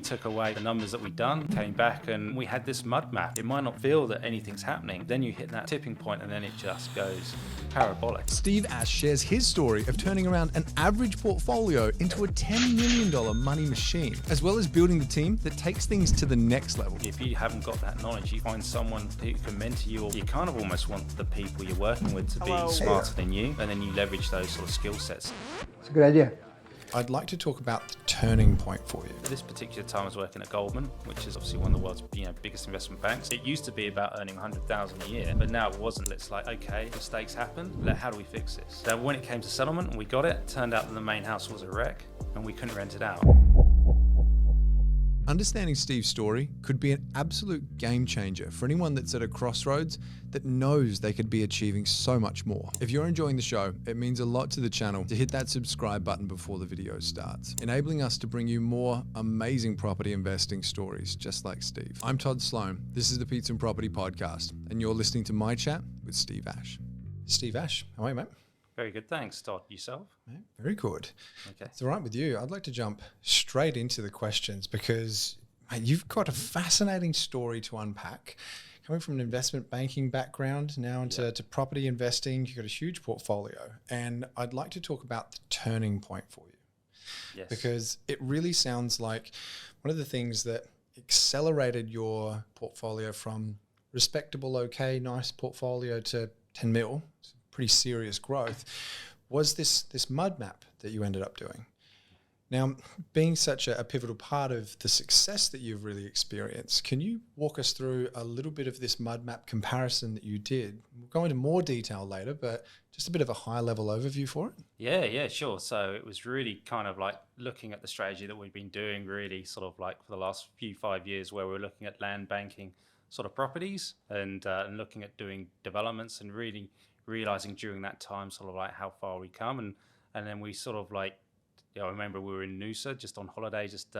took away the numbers that we'd done, came back, and we had this mud map. It might not feel that anything's happening. Then you hit that tipping point and then it just goes parabolic. Steve Ash shares his story of turning around an average portfolio into a $10 million money machine, as well as building the team that takes things to the next level. If you haven't got that knowledge, you find someone who can mentor you, or you kind of almost want the people you're working with to be smarter than you, and then you leverage those sort of skill sets. It's a good idea. I'd like to talk about the turning point for you. At this particular time, I was working at Goldman, which is obviously one of the world's biggest investment banks. It used to be about earning $100,000 a year, but now it wasn't. It's like, okay, mistakes happen. How do we fix this? Then when it came to settlement and we got it, turned out that the main house was a wreck and we couldn't rent it out. Understanding Steve's story could be an absolute game changer for anyone that's at a crossroads that knows they could be achieving so much more. If you're enjoying the show, it means a lot to the channel to hit that subscribe button before the video starts, enabling us to bring you more amazing property investing stories just like Steve. I'm Todd Sloan. This is the Pizza and Property Podcast, and you're listening to my chat with Steve Ash. Steve Ash, how are you, mate? Very good, thanks, Todd. Yourself? Yeah, very good. Okay. It's all right with you. I'd like to jump straight into the questions because, mate, you've got a fascinating story to unpack. Coming from an investment banking background now into property investing, you've got a huge portfolio. And I'd like to talk about the turning point for you. Yes. Because it really sounds like one of the things that accelerated your portfolio from respectable, okay, nice portfolio to 10 mil, pretty serious growth, was this mud map that you ended up doing. Now, being such a pivotal part of the success that you've really experienced, can you walk us through a little bit of this mud map comparison that you did? We'll go into more detail later, but just a bit of a high level overview for it. Yeah, sure. So it was really kind of like looking at the strategy that we've been doing really sort of like for the last 5 years, where we're looking at land banking sort of properties and looking at doing developments, and really realizing during that time sort of like how far we come. And then we sort of like, I remember we were in Noosa just on holiday, just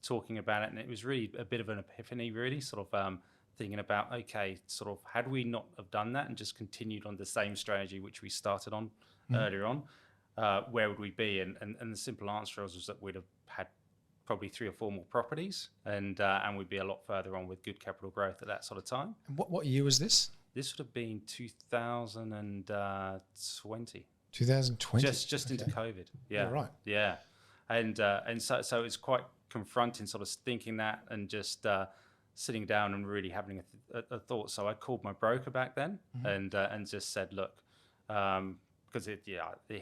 talking about it. And it was really a bit of an epiphany, really sort of thinking about, okay, sort of had we not have done that and just continued on the same strategy, which we started on earlier on, where would we be? And the simple answer was that we'd have had probably 3 or 4 more properties and we'd be a lot further on with good capital growth at that sort of time. And what year was this? This would have been 2020. 2020. Just into COVID. Yeah. Right. Yeah. And so it's quite confronting, sort of thinking that and just sitting down and really having a thought. So I called my broker back then and just said, look, because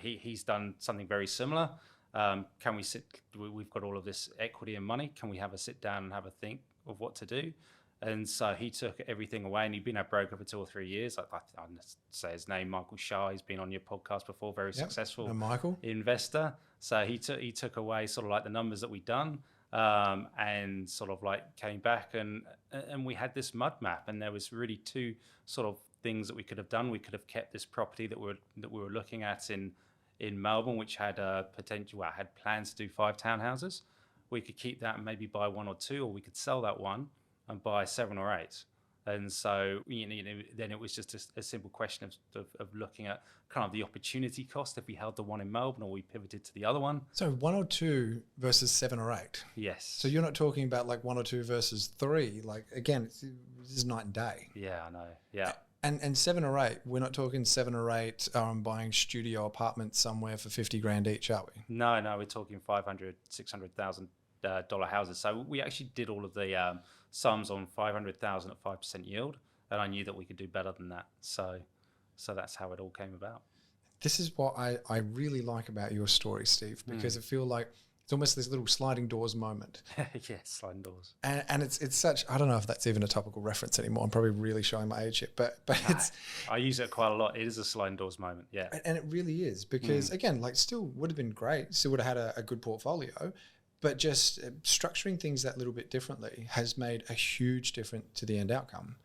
he's done something very similar. Can we sit? We've got all of this equity and money. Can we have a sit down and have a think of what to do? And so he took everything away, and he'd been our broker for 2 or 3 years. I'll say his name, Michael Shah. He's been on your podcast before, very successful Michael. Investor. So he took away sort of like the numbers that we'd done, and sort of like came back and we had this mud map, and there was really 2 sort of things that we could have done. We could have kept this property that we were looking at in Melbourne, which had had plans to do 5 townhouses. We could keep that and maybe buy 1 or 2, or we could sell that one and buy 7 or 8. And so, then it was just a simple question of looking at kind of the opportunity cost if we held the one in Melbourne or we pivoted to the other one. So 1 or 2 versus 7 or 8. Yes. So you're not talking about like 1 or 2 versus 3. Like, again, this is night and day. Yeah, I know. Yeah. And 7 or 8, we're not talking 7 or 8 buying studio apartments somewhere for $50,000 each, are we? No, we're talking $500,000, $600,000 houses. So we actually did all of the sums on $500,000 at 5% yield, and I knew that we could do better than that. So that's how it all came about. This is what I really like about your story, Steve, because I feel like it's almost this little sliding doors moment. Yeah, sliding doors. And it's such, I don't know if that's even a topical reference anymore. I'm probably really showing my age here, but it's... I use it quite a lot. It is a sliding doors moment, yeah. And it really is because, again, like still would have been great, still would have had a good portfolio, but just structuring things that little bit differently has made a huge difference to the end outcome.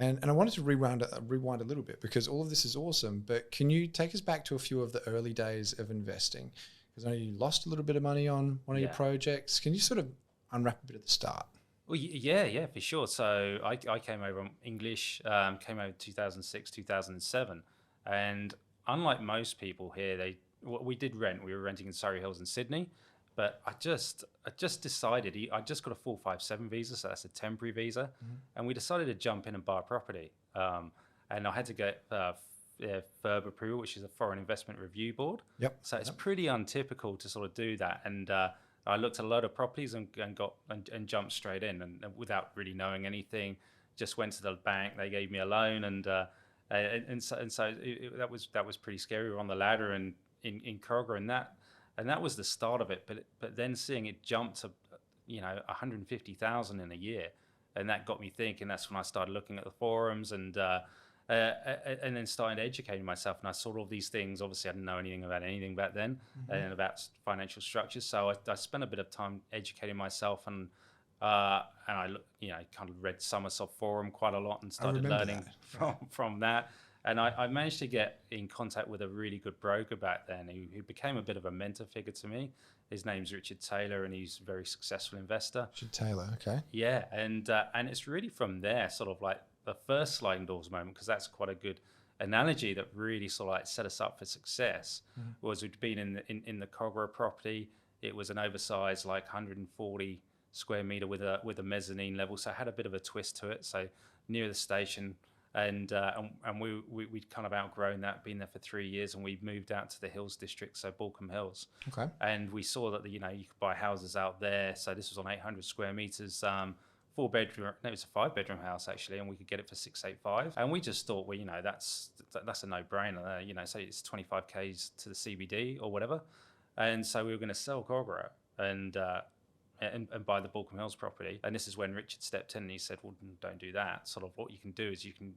And I wanted to rewind a little bit because all of this is awesome, but can you take us back to a few of the early days of investing? Because I know you lost a little bit of money on one of your projects. Can you sort of unwrap a bit at the start? Well, yeah, for sure. So I came over on English, came over 2006, 2007. And unlike most people here, we did rent. We were renting in Surrey Hills in Sydney. But I just decided, I just got a 457 visa, so that's a temporary visa, and we decided to jump in and buy a property. And I had to get FIRB approval, which is a Foreign Investment Review Board. Yep. So it's pretty untypical to sort of do that. And I looked at a load of properties and jumped straight in, and without really knowing anything, just went to the bank. They gave me a loan, and so that was pretty scary. We were on the ladder and in Kroger, and that was the start of it. But then seeing it jump to 150,000 in a year, and that got me thinking. That's when I started looking at the forums and then started educating myself. And I saw all these things. Obviously, I didn't know anything about anything back then, and about financial structures. So I spent a bit of time educating myself, and I kind of read Somerset Forum quite a lot and started learning from that. And I managed to get in contact with a really good broker back then who became a bit of a mentor figure to me. His name's Richard Taylor, and he's a very successful investor. Richard Taylor, okay. Yeah, and it's really from there, sort of like the first sliding doors moment, because that's quite a good analogy that really sort of like set us up for success. Was we'd been in the Cogra property. It was an oversized, like 140 square meter with a mezzanine level, so it had a bit of a twist to it. So near the station. And we'd kind of outgrown that, been there for 3 years, and we moved out to the Hills District, so Balcombe Hills. Okay. And we saw that you could buy houses out there. So this was on 800 square meters, 4-bedroom. No, it was a 5-bedroom house actually, and we could get it for 685. And we just thought, well, that's a no-brainer. Say it's 25 k's to the CBD or whatever. And so we were going to sell Cogra and buy the Balcombe Hills property. And this is when Richard stepped in and he said, well, don't do that. Sort of what you can do is you can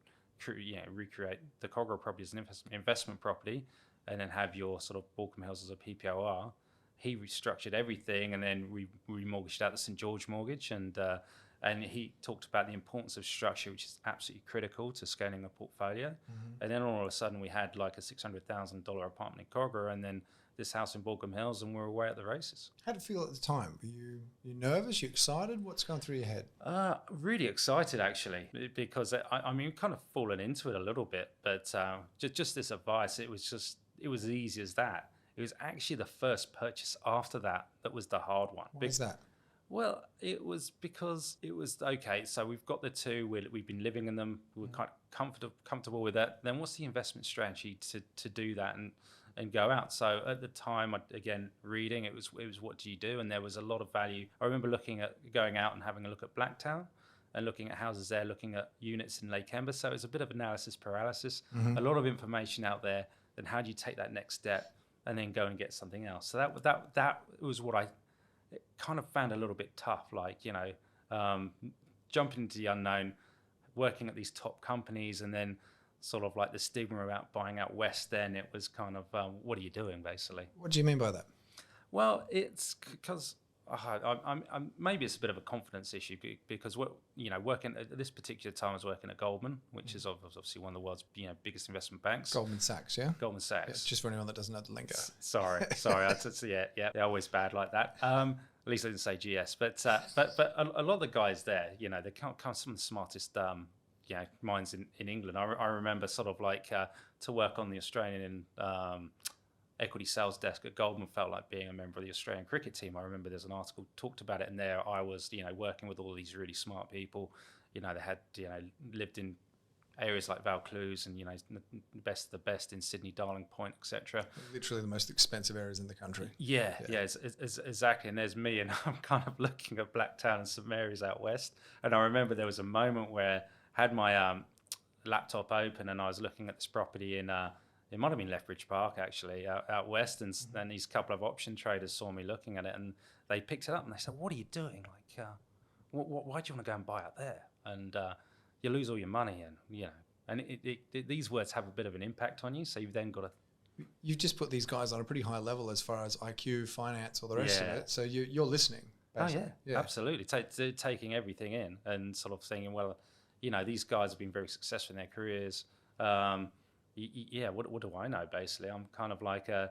recreate the Cogra property as an investment property, and then have your sort of Balcombe Hills as a PPOR. He restructured everything, and then we remortgaged out the St George mortgage, and he talked about the importance of structure, which is absolutely critical to scaling a portfolio. And then all of a sudden we had like a $600,000 apartment in Cogra, and then this house in Balcombe Hills, and we're away at the races. How did it feel at the time? Were you nervous? You excited? What's going through your head? Really excited, actually, because I mean, kind of fallen into it a little bit, but just this advice, it was as easy as that. It was actually the first purchase after that was the hard one. Why is that? Well, it was because it was, okay, so we've got the two, we've been living in them, we're quite comfortable with that. Then what's the investment strategy to do that and go out? So at the time, again, reading, it was what do you do? And there was a lot of value. I remember going out and having a look at Blacktown and looking at houses there, looking at units in Lake Ember. So it was a bit of analysis paralysis, a lot of information out there. Then how do you take that next step and then go and get something else? So that was what I kind of found a little bit tough, jumping into the unknown, working at these top companies, and then sort of like the stigma about buying out west. Then it was kind of, what are you doing, basically? What do you mean by that? Well, it's because maybe it's a bit of a confidence issue, because working at this particular time, I was working at Goldman, which is obviously one of the world's biggest investment banks. Goldman Sachs, yeah. Goldman Sachs. Yeah, just for anyone that doesn't know the lingo. Sorry. They're always bad like that. At least I didn't say GS, but a lot of the guys there, they come some of the smartest minds in England. I remember sort of like to work on the Australian equity sales desk at Goldman felt like being a member of the Australian cricket team. I remember there's an article talked about it, and there I was, working with all these really smart people. They had, lived in areas like Vaucluse and, the best of the best in Sydney, Darling Point, etc. Literally the most expensive areas in the country. Yeah, it's exactly. And there's me, and I'm kind of looking at Blacktown and St Mary's out west. And I remember there was a moment where I had my laptop open and I was looking at this property in it might have been Lethbridge Park, actually, out west. And then these couple of option traders saw me looking at it, and they picked it up and they said, "What are you doing? Why do you want to go and buy out there? And you lose all your money." And these words have a bit of an impact on you. So you've then got to... You've just put these guys on a pretty high level as far as IQ, finance, all the rest of it. So you're listening, basically. Oh, yeah, absolutely. Taking everything in and sort of thinking, well, these guys have been very successful in their careers. What do I know, basically? I'm kind of like a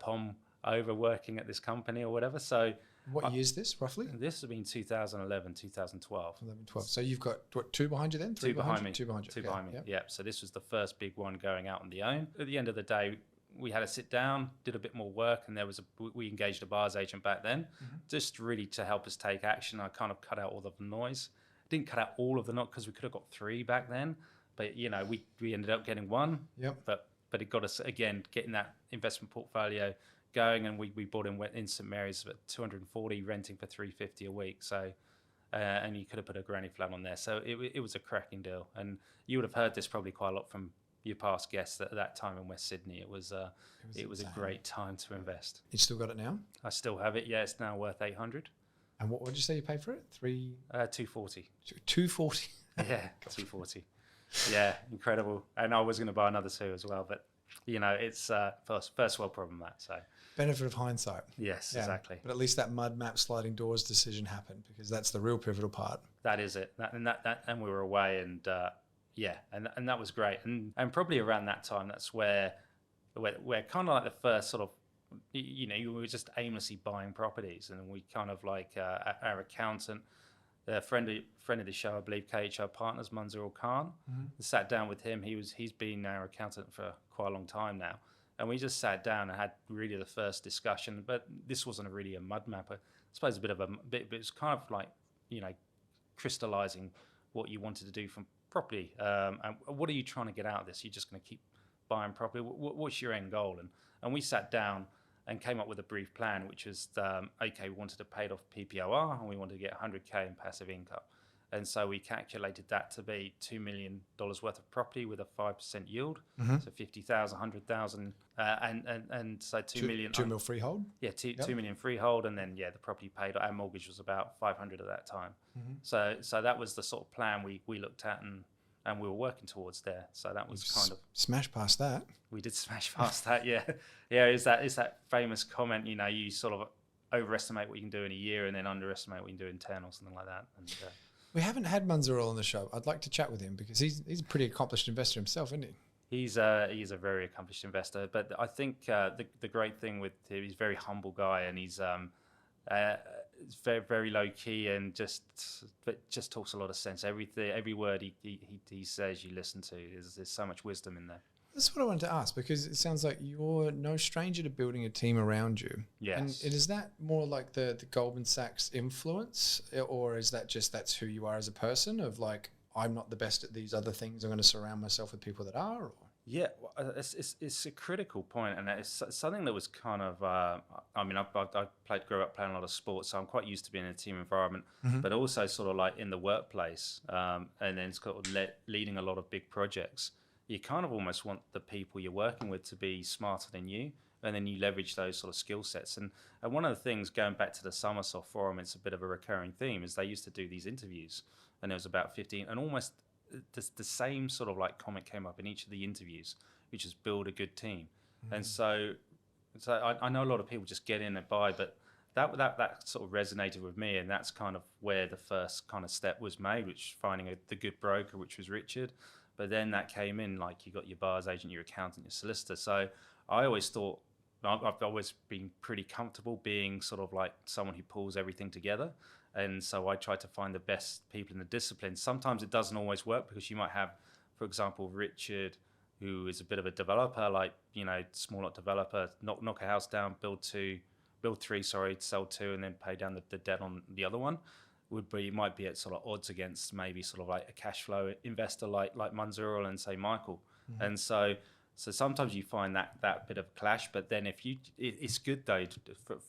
POM overworking at this company or whatever. So what year is this, roughly? This has been 2011, 2012. 11, 12. So you've got, what, two behind you then? Two behind me. Two behind you. Two behind me, yeah. So this was the first big one going out on the own. At the end of the day, we had a sit down, did a bit more work, and we engaged a buyer's agent back then, just really to help us take action. I kind of cut out all of the noise. Didn't cut out all of the noise because we could have got 3 back then, but we ended up getting 1. Yep. But it got us again getting that investment portfolio going, and we bought in St Mary's at 240, renting for 350 a week. So. And you could have put a granny flat on there. So it was a cracking deal. And you would have heard this probably quite a lot from your past guests that at that time in West Sydney. It was a great time to invest. You still got it now? I still have it. Yeah, it's now worth 800. And what did you say you paid for it? 240. 240. Yeah, 240. Yeah, incredible. And I was going to buy another 2 as well, but it's first world problem, that. So benefit of hindsight. Yes, yeah, exactly. But at least that mud map sliding doors decision happened, because that's the real pivotal part. That is it. And we were away, and and that was great. And probably around that time, that's where kind of like the first sort of, we were just aimlessly buying properties, and we kind of like our accountant, a friend of the show, I believe, KHR Partners, Manzoor Khan, sat down with him. He's been our accountant for quite a long time now. And we just sat down and had really the first discussion. But this wasn't really a mud map. I suppose but it was kind of like, crystallizing what you wanted to do from property. And what are you trying to get out of this? You're just going to keep buying property. What's your end goal? And we sat down and came up with a brief plan, which was, we wanted to pay off PPOR, and we wanted to get 100K in passive income. And so we calculated that to be $2 million worth of property with a 5% yield. So 50,000, 100,000, and so 2 million. 2 mil freehold? Yeah, 2 million freehold, and then the property paid. Our mortgage was about 500 at that time. So that was the sort of plan we looked at, and we were working towards there. So that was kind of smash past that. We did smash past that. Yeah. Is that famous comment? You sort of overestimate what you can do in a year, and then underestimate what you can do in 10 or something like that. And we haven't had Manzoor on the show. I'd like to chat with him, because he's a pretty accomplished investor himself, isn't he? He's a very accomplished investor, but I think the great thing with him, he's a very humble guy, and he's very, very low key, and just talks a lot of sense. Every word he says, you listen to. There's so much wisdom in there. That's what I wanted to ask, because it sounds like you're no stranger to building a team around you. Yes. And is that more like the Goldman Sachs influence, or is that just that's who you are as a person, of like, I'm not the best at these other things, I'm going to surround myself with people that are? Or? Yeah, it's a critical point, and it's something that was kind of, I grew up playing a lot of sports, so I'm quite used to being in a team environment, but also sort of like in the workplace, and then sort of leading a lot of big projects. You kind of almost want the people you're working with to be smarter than you, and then you leverage those sort of skill sets. And one of the things, going back to the Summersoft Forum, it's a bit of a recurring theme, is they used to do these interviews, and there was about 15, and almost the same sort of like comment came up in each of the interviews, which is build a good team. And so I know a lot of people just get in and buy, but that sort of resonated with me, and that's kind of where the first kind of step was made, which finding the good broker, which was Richard. But then that came in, like you got your buyer's agent, your accountant, your solicitor. So I always thought, I've always been pretty comfortable being sort of like someone who pulls everything together. And so I try to find the best people in the discipline. Sometimes it doesn't always work, because you might have, for example, Richard, who is a bit of a developer, like, small lot developer, knock a house down, build 3, sell 2, and then pay down the debt on the other one. Might be at sort of odds against maybe sort of like a cash flow investor like Manzoor and say Michael. And so sometimes you find that bit of clash, but then it's good though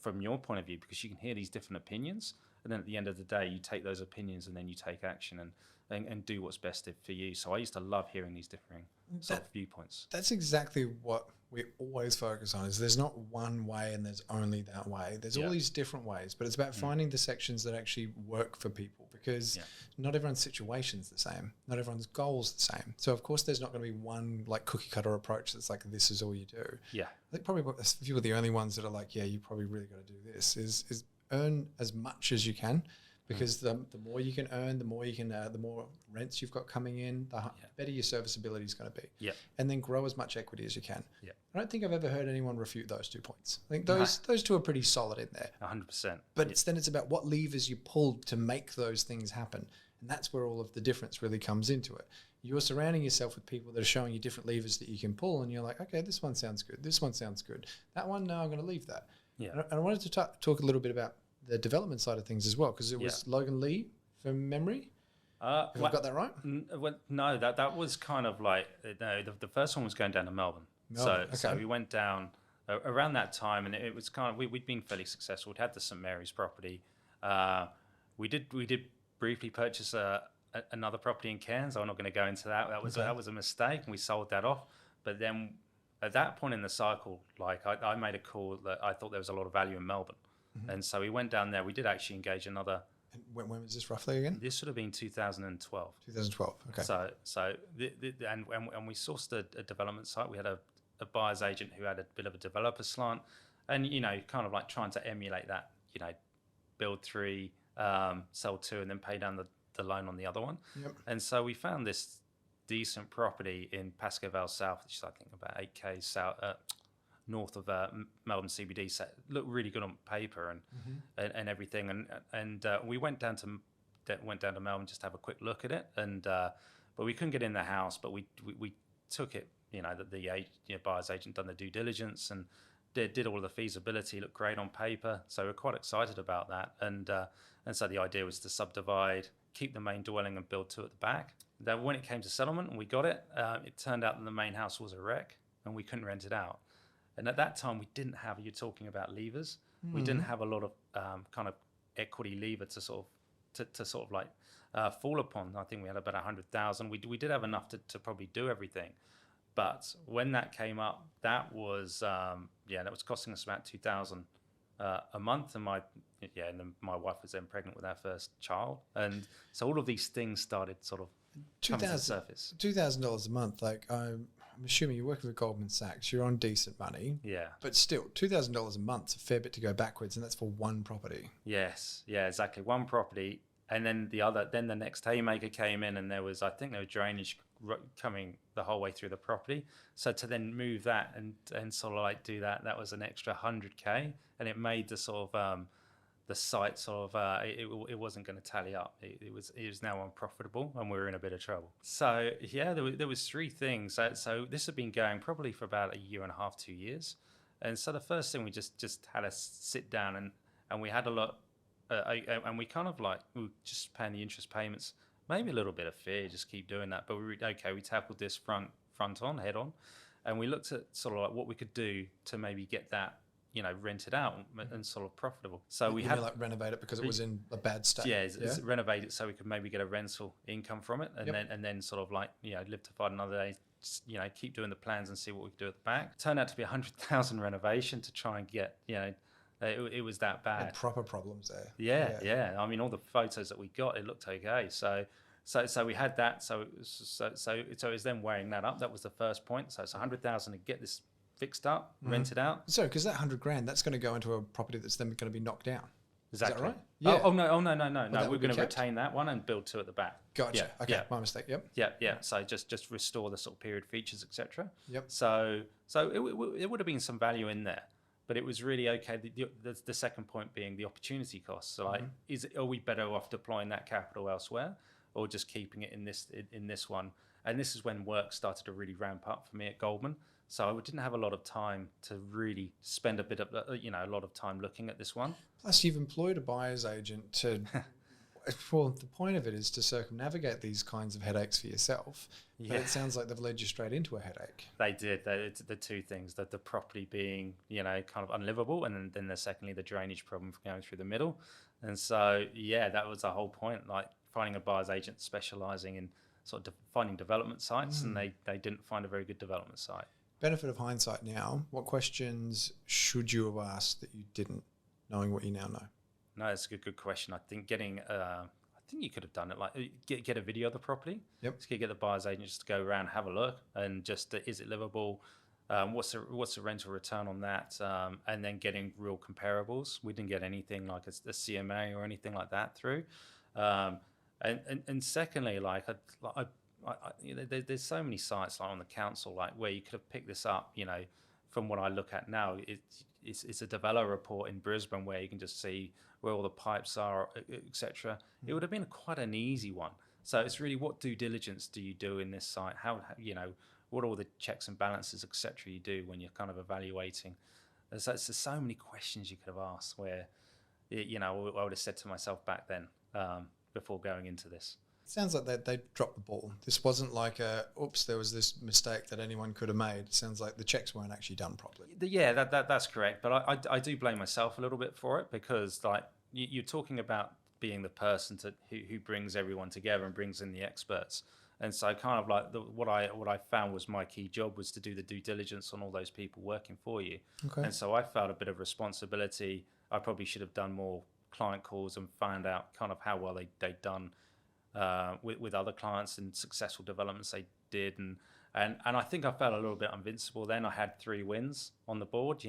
from your point of view, because you can hear these different opinions, and then at the end of the day you take those opinions and then you take action and do what's best for you. So I used to love hearing these differing sort of viewpoints. That's exactly what we always focus on, is there's not one way and there's only that way. There's all these different ways, but it's about finding the sections that actually work for people, because not everyone's situation's the same. Not everyone's goal's the same. So of course there's not going to be one like cookie cutter approach that's like, this is all you do. Yeah. I think probably a few of the only ones that are like, you probably really got to do this is earn as much as you can, because the more you can earn, the more you can, the more rents you've got coming in, the better your serviceability is going to be. Yeah. And then grow as much equity as you can. Yeah. I don't think I've ever heard anyone refute those 2 points. I think those two are pretty solid in there. 100%. But then it's about what levers you pull to make those things happen. And that's where all of the difference really comes into it. You're surrounding yourself with people that are showing you different levers that you can pull, and you're like, okay, this one sounds good. This one sounds good. That one, no, I'm going to leave that. Yeah. And I wanted to talk a little bit about the development side of things as well, because it was Logan Lee from memory. Have I got that right? Well, no, that was kind of like, no, the first one was going down to Melbourne. So we went down around that time, and it was kind of, we'd been fairly successful. We'd had the St Mary's property. We did briefly purchase another property in Cairns. I'm not going to go into that. That was a mistake, and we sold that off. But then at that point in the cycle, like I made a call that I thought there was a lot of value in Melbourne, and so we went down there. We did actually engage another. And when was this roughly again? This would have been 2012. 2012. Okay. So and we sourced a development site. We had a buyer's agent who had a bit of a developer slant, and kind of like trying to emulate that. Build 3, sell 2, and then pay down the loan on the other one. Yep. And so we found this decent property in Pascoe Vale South, which is I think about 8k south, north of Melbourne CBD. So it looked really good on paper and everything. And we went down to Melbourne just to have a quick look at it. And but we couldn't get in the house. But we took it. The buyer's agent done the due diligence and did all the feasibility. Looked great on paper. So we're quite excited about that. And so the idea was to subdivide, keep the main dwelling, and build 2 at the back. Then when it came to settlement and we got it, it turned out that the main house was a wreck and we couldn't rent it out. And at that time, we didn't have, you're talking about levers, we didn't have a lot of kind of equity lever to sort of fall upon. I think we had about 100,000. We did have enough to probably do everything. But when that came up, that was costing us about 2,000 a month, and my wife was then pregnant with our first child, and so all of these things started sort of coming to the surface. $2,000 a month, like I'm assuming you're working with Goldman Sachs, you're on decent money. Yeah. But still, $2,000 a month's a fair bit to go backwards, and that's for one property. Yes. Yeah. Exactly. One property, and then the next haymaker came in, and there was drainage coming the whole way through the property. So to then move that and sort of like do that was an extra 100k, and it made the sort of the site sort of it wasn't going to tally up. It was now unprofitable, and we were in a bit of trouble. So yeah, there was 3 things. So this had been going probably for about a year and a half, 2 years, and so the first thing we just had to sit down and we had a lot, and we kind of like we were just paying the interest payments. Maybe a little bit of fear, just keep doing that. But we tackled this head on, and we looked at sort of like what we could do to maybe get that, rented out and sort of profitable. So we had like renovate it because it was in a bad state. Yeah, renovate it so we could maybe get a rental income from it, and then sort of like live to fight another day. Keep doing the plans and see what we could do at the back. Turned out to be 100,000 renovation to try and get It was that bad. Had proper problems there. Yeah. I mean, all the photos that we got, it looked okay. So we had that. So it was then weighing that up. That was the first point. So it's 100,000 to get this fixed up, rented out. So because that 100,000, that's going to go into a property that's then going to be knocked down. Exactly. Is that right? Yeah. Oh no. We're going to retain that one and build 2 at the back. Gotcha. Yeah. Okay. Yeah. My mistake. Yep. Yeah. So just restore the sort of period features, etc. Yep. So it would have been some value in there. But it was really okay. The second point being the opportunity cost. So like, are we better off deploying that capital elsewhere, or just keeping it in this one? And this is when work started to really ramp up for me at Goldman. So I didn't have a lot of time to really spend a lot of time looking at this one. Plus, you've employed a buyer's agent to. Well, the point of it is to circumnavigate these kinds of headaches for yourself. Yeah. But it sounds like they've led you straight into a headache. They did. The 2 things, that the property being, kind of unlivable, and then secondly, the drainage problem going through the middle. And so, yeah, that was the whole point, like finding a buyer's agent specialising in sort of finding development sites, and they didn't find a very good development site. Benefit of hindsight now, what questions should you have asked that you didn't, knowing what you now know? No, that's a good question. I think I think you could have done it like get a video of the property. Yep. To get the buyer's agent just to go around, have a look, and just is it livable? What's the rental return on that? And then getting real comparables. We didn't get anything like a CMA or anything like that through. And secondly, there's so many sites like on the council, like where you could have picked this up. From what I look at now, it's a developer report in Brisbane where you can just see where all the pipes are, etc. It would have been quite an easy one. So it's really, what due diligence do you do in this site? What are all the checks and balances, etc. you do when you're kind of evaluating? There's so many questions you could have asked where, I would have said to myself back then, before going into this. Sounds like they dropped the ball. This wasn't like oops, there was this mistake that anyone could have made. It sounds like the checks weren't actually done properly. Yeah, that's correct. But I do blame myself a little bit for it, because like you're talking about being the person who brings everyone together and brings in the experts. And so kind of like what I found was my key job was to do the due diligence on all those people working for you. Okay. And so I felt a bit of responsibility. I probably should have done more client calls and found out kind of how well they'd done with other clients and successful developments they did. And I think I felt a little bit invincible then. I had 3 wins on the board.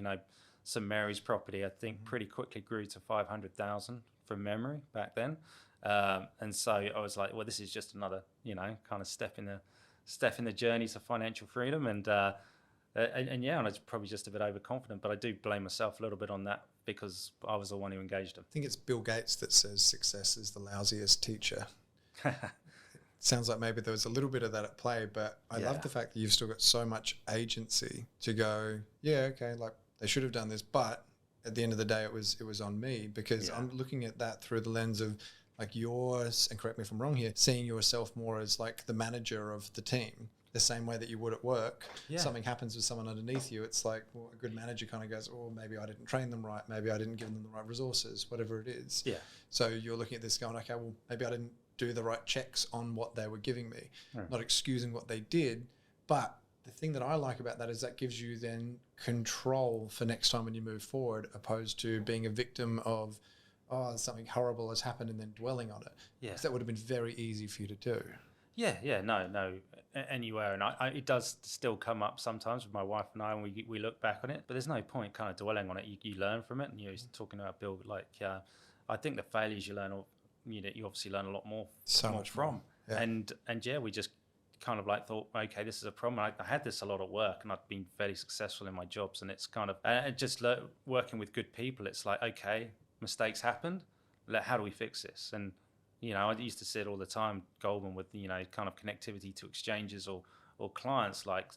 St Mary's property, I think, pretty quickly grew to 500,000 from memory back then. And so I was like, well, this is just another, kind of step in the journey to financial freedom. And yeah, and I was probably just a bit overconfident, but I do blame myself a little bit on that, because I was the one who engaged them. I think it's Bill Gates that says success is the lousiest teacher. Sounds like maybe there was a little bit of that at play, but I love the fact that you've still got so much agency to go, yeah, okay, like they should have done this, but at the end of the day, it was on me, because I'm looking at that through the lens of like yours, and correct me if I'm wrong here, seeing yourself more as like the manager of the team, the same way that you would at work. Something happens with someone underneath you, it's like, well, a good manager kind of goes, oh, maybe I didn't train them right, maybe I didn't give them the right resources, whatever it is. So you're looking at this going, okay, well, maybe I didn't do the right checks on what they were giving me, not excusing what they did. But the thing that I like about that is that gives you then control for next time when you move forward, opposed to being a victim of, oh, something horrible has happened and then dwelling on it. Because that would have been very easy for you to do. No, anywhere. And it does still come up sometimes with my wife and I, and we look back on it, but there's no point kind of dwelling on it. You learn from it. And you're talking about Bill, like, I think the failures you learn, you obviously learn a lot more from. And we just kind of like thought, okay, this is a problem. I had this a lot at work, and I've been fairly successful in my jobs, and it's kind of just working with good people. It's like, okay, mistakes happened. How do we fix this? And I used to see it all the time, Goldman, with kind of connectivity to exchanges or clients. Like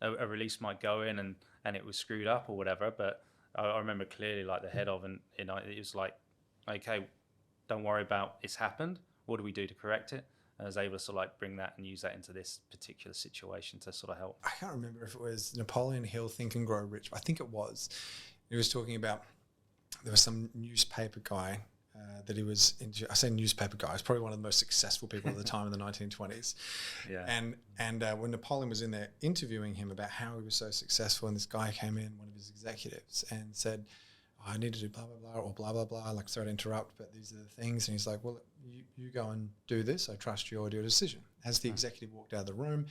a release might go in and it was screwed up or whatever. But I remember clearly, like the head of, and it was like, okay, don't worry about it's happened. What do we do to correct it? And I was able to sort of like bring that and use that into this particular situation to sort of help. I can't remember if it was Napoleon Hill, Think and Grow Rich. I think it was. He was talking about, there was some newspaper guy that he was into. I say newspaper guy, he's probably one of the most successful people at the time in the 1920s. And when Napoleon was in there interviewing him about how he was so successful, and this guy came in, one of his executives, and said, I need to do blah, blah, blah, or blah, blah, blah. Like, sorry to interrupt, but these are the things. And he's like, well, you go and do this. I trust your decision. As the executive walked out of the room,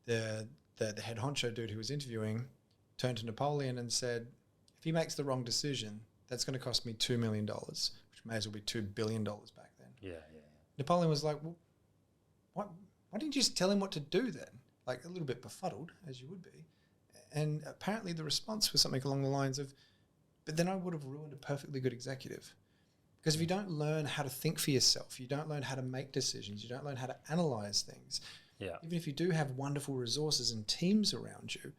the head honcho dude who was interviewing turned to Napoleon and said, if he makes the wrong decision, that's going to cost me $2 million, which may as well be $2 billion back then. Napoleon was like, well, why didn't you just tell him what to do then? Like, a little bit befuddled, as you would be. And apparently the response was something along the lines of, but then I would have ruined a perfectly good executive. Because if you don't learn how to think for yourself, you don't learn how to make decisions, you don't learn how to analyze things, even if you do have wonderful resources and teams around you,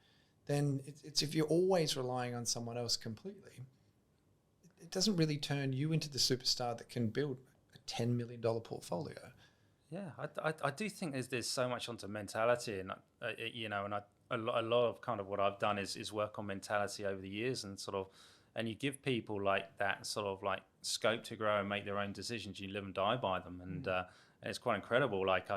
then it's if you're always relying on someone else completely, it doesn't really turn you into the superstar that can build a $10 million portfolio. Yeah, I do think there's so much onto mentality, and a lot of kind of what I've done is work on mentality over the years, and sort of, and you give people like that sort of like scope to grow and make their own decisions. You live and die by them, and it's quite incredible. Like,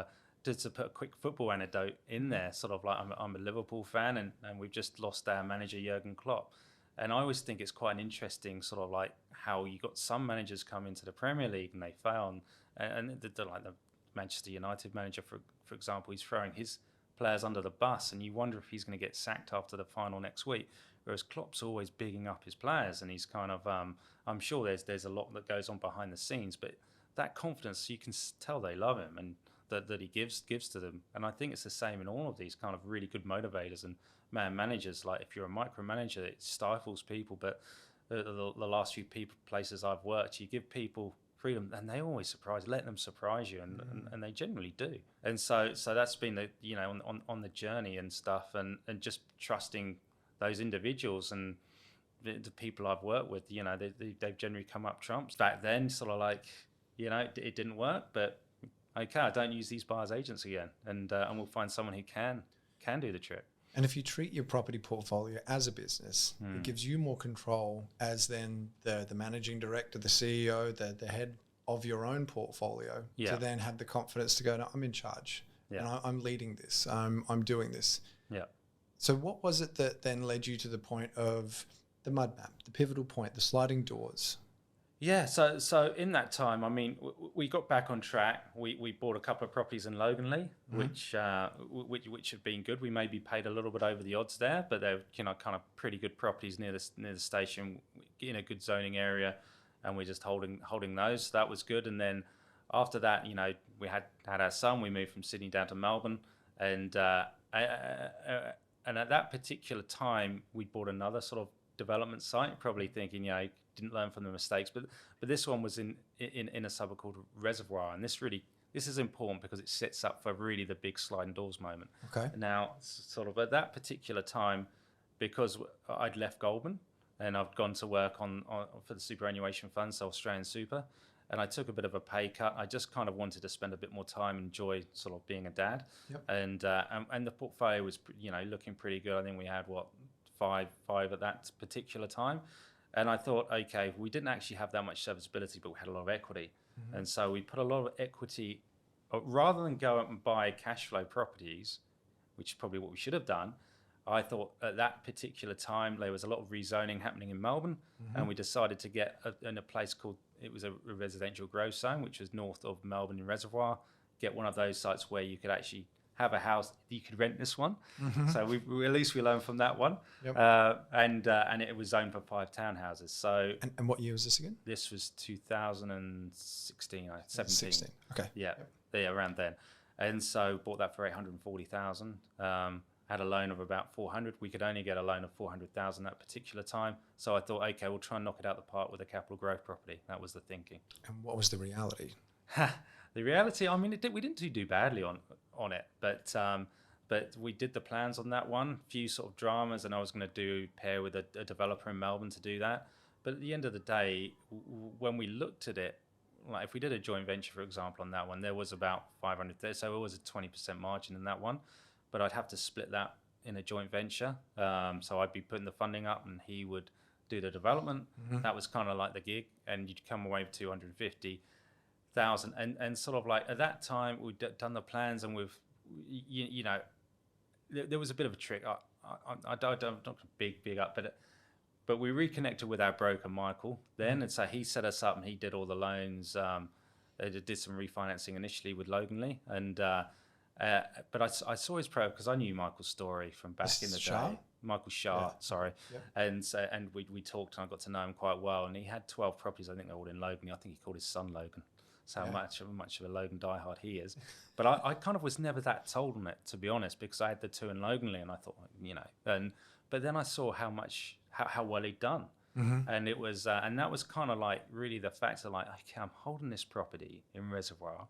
just to put a quick football anecdote in there, sort of like I'm a Liverpool fan, and we've just lost our manager Jurgen Klopp. And I always think it's quite an interesting sort of like how you got some managers come into the Premier League and they fail, and like the Manchester United manager, for example, he's throwing his players under the bus, and you wonder if he's going to get sacked after the final next week. Whereas Klopp's always bigging up his players, and he's kind of, I'm sure there's a lot that goes on behind the scenes, but that confidence, you can tell they love him, and that he gives to them. And I think it's the same in all of these kind of really good motivators and managers. Like if you're a micromanager, it stifles people. But the last few places I've worked, you give people freedom, and they always let them surprise you, and they generally do. And so that's been on the journey and stuff, and just trusting those individuals and the people I've worked with. They've generally come up trumps. Back then, sort of like, it didn't work, but okay, I don't use these buyers agents again, and we'll find someone who can do the trick. And if you treat your property portfolio as a business, it gives you more control as then the managing director, the CEO, the head of your own portfolio, to then have the confidence to go, no, I'm in charge, and I'm leading this, I'm doing this. Yeah. So what was it that then led you to the point of the mud map, the pivotal point, the sliding doors? Yeah, so in that time, I mean, we got back on track. We bought a couple of properties in Loganley, which have been good. We maybe paid a little bit over the odds there, but they're kind of pretty good properties near the station in a good zoning area, and we're just holding those. So that was good. And then after that, we had our son. We moved from Sydney down to Melbourne, and at that particular time, we bought another sort of development site, probably thinking, didn't learn from the mistakes, but this one was in a suburb called Reservoir, and this is important because it sets up for really the big sliding doors moment. Okay. Now, sort of at that particular time, because I'd left Goulburn and I've gone to work on for the Superannuation fund, so Australian Super, and I took a bit of a pay cut. I just kind of wanted to spend a bit more time and enjoy sort of being a dad. Yep. And the portfolio was looking pretty good. I think we had five at that particular time. And I thought, okay, we didn't actually have that much serviceability, but we had a lot of equity. And so we put a lot of equity, rather than go out and buy cash flow properties, which is probably what we should have done. I thought at that particular time, there was a lot of rezoning happening in Melbourne, and we decided to get in a place called, it was a residential growth zone, which was north of Melbourne in Reservoir, get one of those sites where you could actually have a house, you could rent this one. So we at least we learned from that one. Yep. And it was zoned for 5 townhouses. So and what year was this again? This was 2016, 17. 16. Okay. Yeah, around then. And so bought that for 840,000. Had a loan of about 400. We could only get a loan of 400,000 that particular time. So I thought, okay, we'll try and knock it out the park with a capital growth property. That was the thinking. And what was the reality? The reality, I mean, we didn't do badly on it, but we did the plans on that one. Few sort of dramas, and I was going to pair with a developer in Melbourne to do that. But at the end of the day, when we looked at it, like if we did a joint venture, for example, on that one, there was about 500, so it was a 20% margin in that one. But I'd have to split that in a joint venture. So I'd be putting the funding up, and he would do the development. That was kind of like the gig, and you'd come away with 250,000. And sort of like at that time, we'd done the plans, and there was a bit of a trick. I don't not big up, but we reconnected with our broker Michael then, and so he set us up, and he did all the loans. They did some refinancing initially with Loganley, and but I saw his pro because I knew Michael's story from back in the day. Michael Shah, sorry. Yep. And we talked, and I got to know him quite well. And he had 12 properties, I think they're all in Loganley. I think he called his son Logan. So much of a Logan diehard he is. But I kind of was never that sold on it, to be honest, because I had the 2 in Loganley, and I thought, but then I saw how well he'd done. And it was, and that was kind of like really the factor, like, okay, I'm holding this property in Reservoir,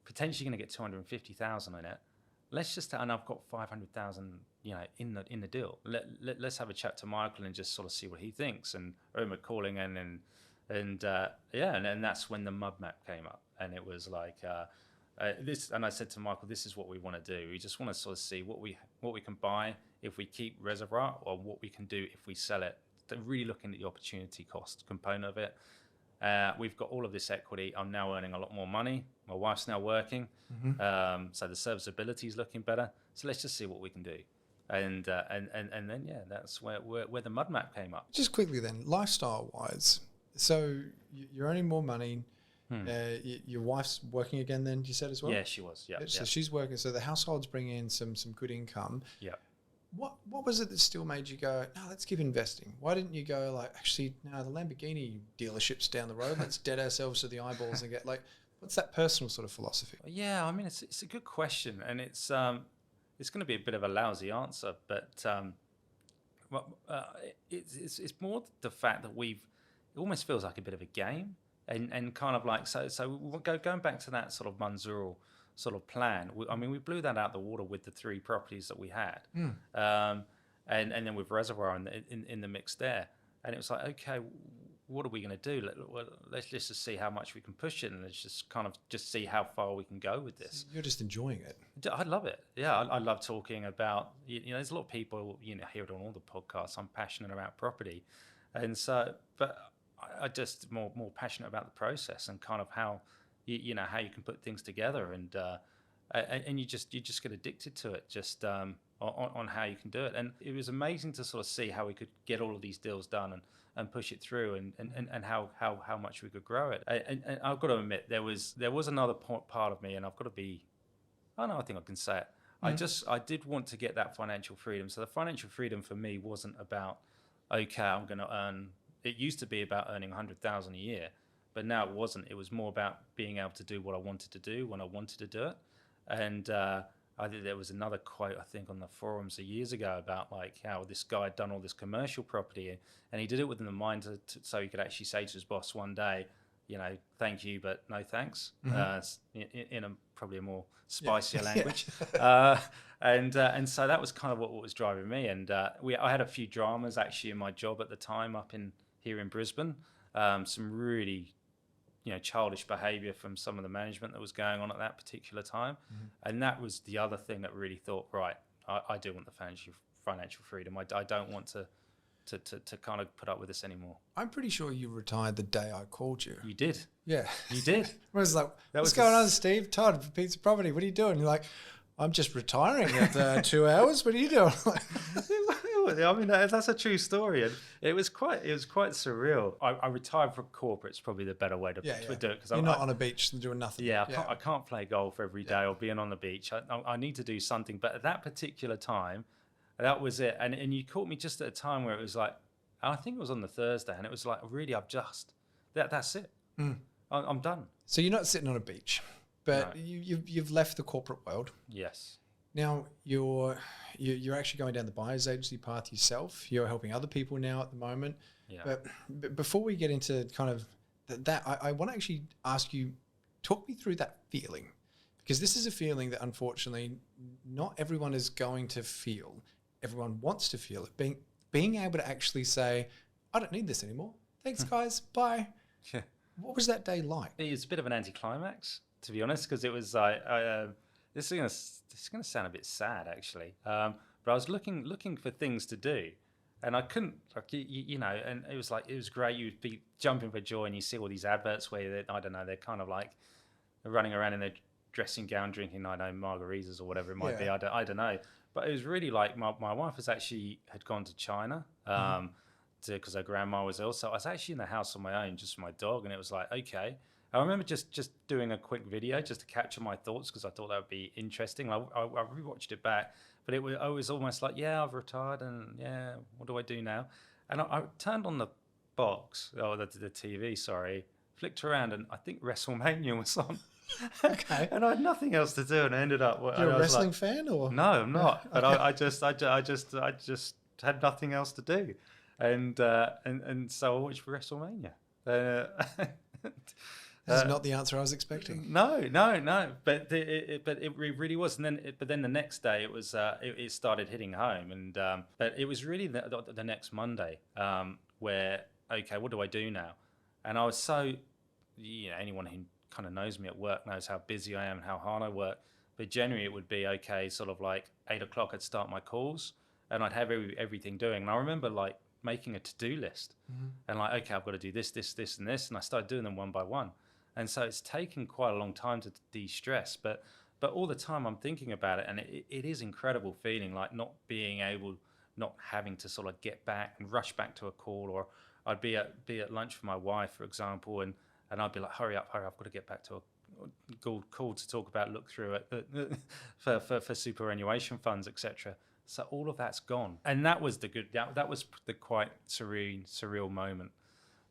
potentially going to get 250,000 in it. Let's just, and I've got 500,000, in the deal. Let's have a chat to Michael and just sort of see what he thinks. And I remember calling in and that's when the mud map came up, and it was like this. And I said to Michael, "This is what we want to do. We just want to sort of see what we can buy if we keep Reservoir, or what we can do if we sell it. They're really looking at the opportunity cost component of it. We've got all of this equity. I'm now earning a lot more money. My wife's now working, so the serviceability is looking better. So let's just see what we can do." And then that's where the mud map came up. Just quickly then, lifestyle wise. So you're earning more money. Your wife's working again then, you said as well? Yeah, she was. Yeah. So she's working. So the household's bringing in some good income. Yeah. What was it that still made you go, no, let's keep investing? Why didn't you go like, actually, no, the Lamborghini dealership's down the road. Let's dead ourselves to the eyeballs and get like, What's that personal sort of philosophy? Yeah, I mean, it's a good question, and it's going to be a bit of a lousy answer, but well, it's more the fact that it almost feels like a bit of a game, and kind of like going back to that sort of Manzuro sort of plan. I mean, we blew that out the water with the 3 properties that we had, and then with Reservoir in the mix there, and it was like, okay, what are we going to do? Let's just see how much we can push it, and let's just kind of just see how far we can go with this. So you're just enjoying it. I love it. Yeah, I love talking about, there's a lot of people, hear it on all the podcasts. I'm passionate about property. And so, but I just more passionate about the process and kind of how, how you can put things together. And you just get addicted to it just on how you can do it. And it was amazing to sort of see how we could get all of these deals done and push it through and how much we could grow it. And I've got to admit, there was another part of me, and I've got to be, oh no, I think I can say it. I did want to get that financial freedom. So the financial freedom for me wasn't about, okay, I'm going to earn. It used to be about earning 100,000 a year, but now it wasn't. It was more about being able to do what I wanted to do when I wanted to do it. And I think there was another quote, I think, on the forums years ago about like how this guy had done all this commercial property, and he did it within the mind so he could actually say to his boss one day, thank you, but no thanks, in probably a more spicier language. And so that was kind of what was driving me. And I had a few dramas actually in my job at the time here in Brisbane. Some really, childish behaviour from some of the management that was going on at that particular time. And that was the other thing that really thought, right, I do want the financial freedom. I don't want to kind of put up with this anymore. I'm pretty sure you retired the day I called you. You did. Yeah. You did. I was like, what's going on, Steve? Todd, for Pizza Property, what are you doing? You're like, I'm just retiring at 2 hours. What are you doing? I mean, that's a true story, and it was quite surreal. I retired from corporate. It's probably the better way to do it, because you're not on a beach and doing nothing. Yeah, I can't play golf every day or being on the beach. I need to do something. But at that particular time, that was it. And you caught me just at a time where it was like, I think it was on the Thursday, and it was like, really, that's it. I'm done. So you're not sitting on a beach, but no. You've left the corporate world. Yes. Now you're actually going down the buyer's agency path yourself. You're helping other people now at the moment. Yeah. But before we get into kind of that, I want to actually ask you, talk me through that feeling, because this is a feeling that unfortunately not everyone is going to feel. Everyone wants to feel it. Being able to actually say, I don't need this anymore. Thanks, guys. Bye. Yeah. What was that day like? It was a bit of an anticlimax, to be honest, because it was like, this is gonna sound a bit sad actually, but I was looking for things to do, and I couldn't, like, and it was great. You'd be jumping for joy, and you see all these adverts where they're kind of like running around in their dressing gown, drinking margaritas or whatever it might be. I don't know, but it was really like my wife had gone to China because her grandma was ill, so I was actually in the house on my own, just with my dog, and it was like, okay. I remember just doing a quick video just to capture my thoughts, because I thought that would be interesting. I rewatched it back, but I was almost like, yeah, I've retired, and yeah, what do I do now? And I turned on the box, or the TV, sorry, flicked around, and I think WrestleMania was on. Okay. And I had nothing else to do, and I ended up. You're a wrestling fan, or no? I'm not. Yeah. But okay. I just had nothing else to do, and so I watched WrestleMania. This is not the answer I was expecting. No. But it really was. And then the next day it was it started hitting home, and but it was really the next Monday where, okay, what do I do now? And I was so, anyone who kind of knows me at work knows how busy I am and how hard I work. But generally it would be, okay, sort of like 8 o'clock I'd start my calls, and I'd have everything doing. And I remember like making a to-do list, and like, okay, I've got to do this, and this, and I started doing them one by one. And so it's taken quite a long time to de-stress, but all the time I'm thinking about it, and it is incredible feeling, like not having to sort of get back and rush back to a call, or I'd be at lunch with my wife, for example, and I'd be like, hurry up, I've got to get back to a call to talk about look through it for superannuation funds, etc. So all of that's gone, and that was that was the quite surreal moment.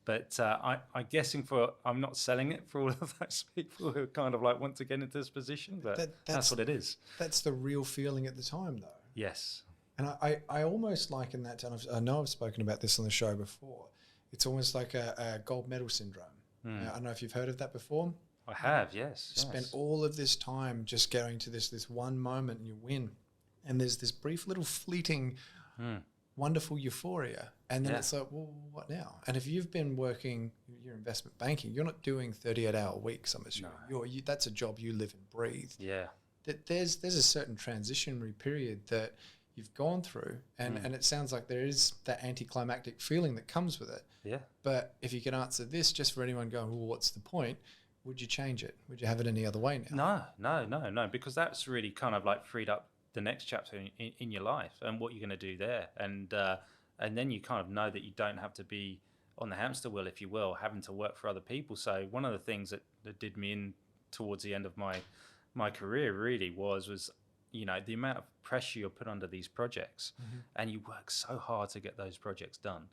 But I'm guessing I'm not selling it for all of those people who kind of like want to get into this position, but that's what it is. That's the real feeling at the time, though. Yes. And I almost liken that to, and I know I've spoken about this on the show before, it's almost like a gold medal syndrome. I don't know if you've heard of that before. I have, yes. Spent all of this time just going to this one moment and you win. And there's this brief little fleeting, wonderful euphoria. And then it's like, well, what now? And if you've been working your investment banking, you're not doing 38-hour weeks, I'm assuming. No. That's a job you live and breathe. Yeah. There's a certain transitionary period that you've gone through, and it sounds like there is that anticlimactic feeling that comes with it. Yeah. But if you could answer this just for anyone going, well, what's the point? Would you change it? Would you have it any other way now? No, because that's really kind of like freed up the next chapter in your life and what you're going to do there. And then you kind of know that you don't have to be on the hamster wheel, if you will, having to work for other people. So one of the things that did me in towards the end of my career really was, you know, the amount of pressure you're put under these projects, and you work so hard to get those projects done.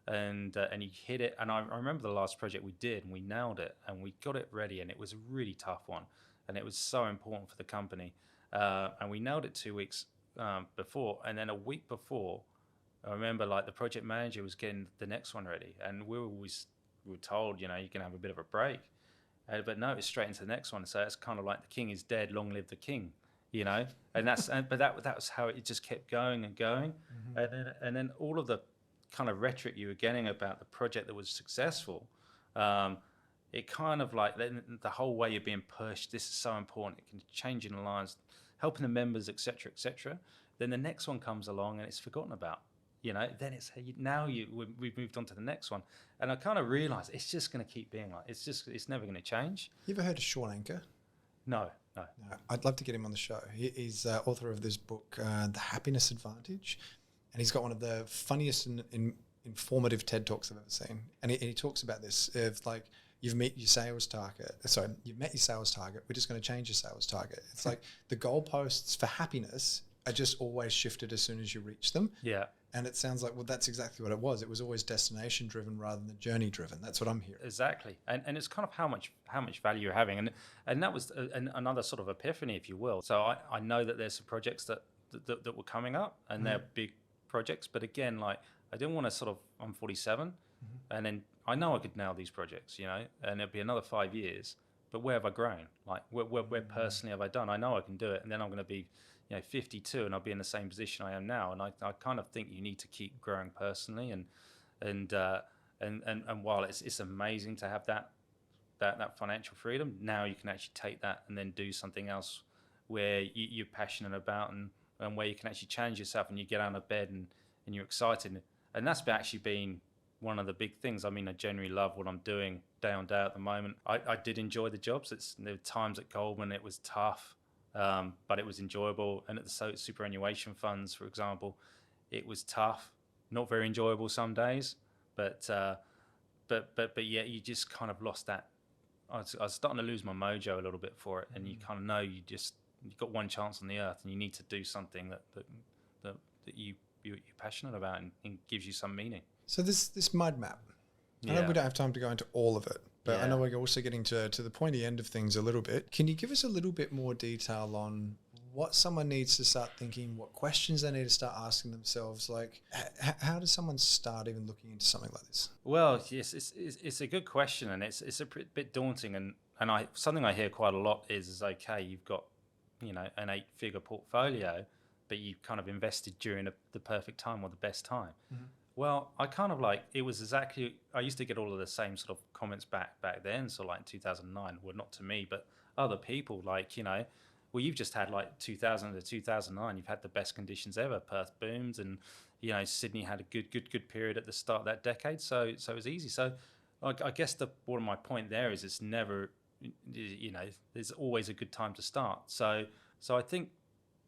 And you hit it. And I remember the last project we did, and we nailed it, and we got it ready, and it was a really tough one, and it was so important for the company. And we nailed it 2 weeks before, and then a week before, I remember like the project manager was getting the next one ready, and we were told, you know, you can have a bit of a break, but no, it's straight into the next one. So it's kind of like the king is dead, long live the king, you know. And but that was how it just kept going and going, and then all of the kind of rhetoric you were getting about the project that was successful, it kind of like the whole way you're being pushed, this is so important, it can change in the lives, helping the members, etc., etc. Then the next one comes along and it's forgotten about, you know. Then it's we've moved on to the next one, and I kind of realized it's just going to keep being like, it's never going to change. You ever heard of Sean Anker? No. I'd love to get him on the show. He's author of this book, The Happiness Advantage, and he's got one of the funniest and informative TED Talks I've ever seen. And he talks about this, of like, you've met your sales target. We're just going to change your sales target. It's like the goalposts for happiness are just always shifted as soon as you reach them. Yeah. And it sounds like, well, that's exactly what it was. It was always destination driven rather than journey driven. That's what I'm hearing. Exactly. And it's kind of how much value you're having. And that was another sort of epiphany, if you will. So I know that there's some projects that were coming up, and they're big projects. But again, like, I didn't want to sort of, I'm 47, and then I know I could nail these projects, you know, and it'll be another 5 years. But where have I grown? Like, where personally have I done? I know I can do it. And then I'm going to be, you know, 52, and I'll be in the same position I am now. And I kind of think you need to keep growing personally. And while it's amazing to have that financial freedom, now you can actually take that and then do something else where you're passionate about, and where you can actually challenge yourself, and you get out of bed and you're excited. And that's actually been one of the big things. I mean, I genuinely love what I'm doing day on day at the moment. I did enjoy the jobs. There were times at Goldman it was tough, but it was enjoyable. And at the superannuation funds, for example, it was tough, not very enjoyable some days. But yeah, you just kind of lost that. I was starting to lose my mojo a little bit for it, and you kind of know you've got one chance on the earth, and you need to do something that you're passionate about and gives you some meaning. So this mud map, I know we don't have time to go into all of it, but I know we're also getting to the pointy end of things a little bit. Can you give us a little bit more detail on what someone needs to start thinking, what questions they need to start asking themselves? Like, how does someone start even looking into something like this? Well, yes, it's a good question, and it's a bit daunting. And something I hear quite a lot is okay, you've got, you know, an 8-figure portfolio, but you kind of invested during the perfect time or the best time. Well, I kind of like, it was exactly, I used to get all of the same sort of comments back then. So like in 2009, well, not to me, but other people, like, you know, well, you've just had like 2000 to 2009, you've had the best conditions ever. Perth boomed, and, you know, Sydney had a good period at the start of that decade. So it was easy. So I guess one of my point there is it's never, you know, there's always a good time to start. So I think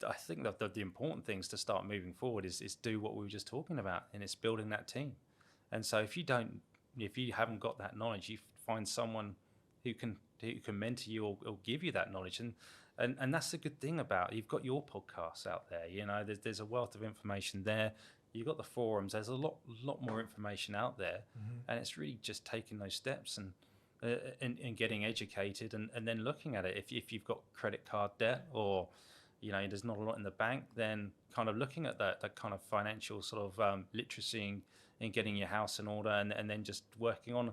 that the important things to start moving forward is do what we were just talking about, and it's building that team. And so if you haven't got that knowledge, you find someone who can mentor you or give you that knowledge. And that's the good thing about, you've got your podcasts out there, you know, there's a wealth of information there. you've got the forums. There's a lot more information out there, and it's really just taking those steps and getting educated and then looking at it. If you've got credit card debt, or there's not a lot in the bank, then kind of looking at that kind of financial sort of literacy in getting your house in order, and then just working on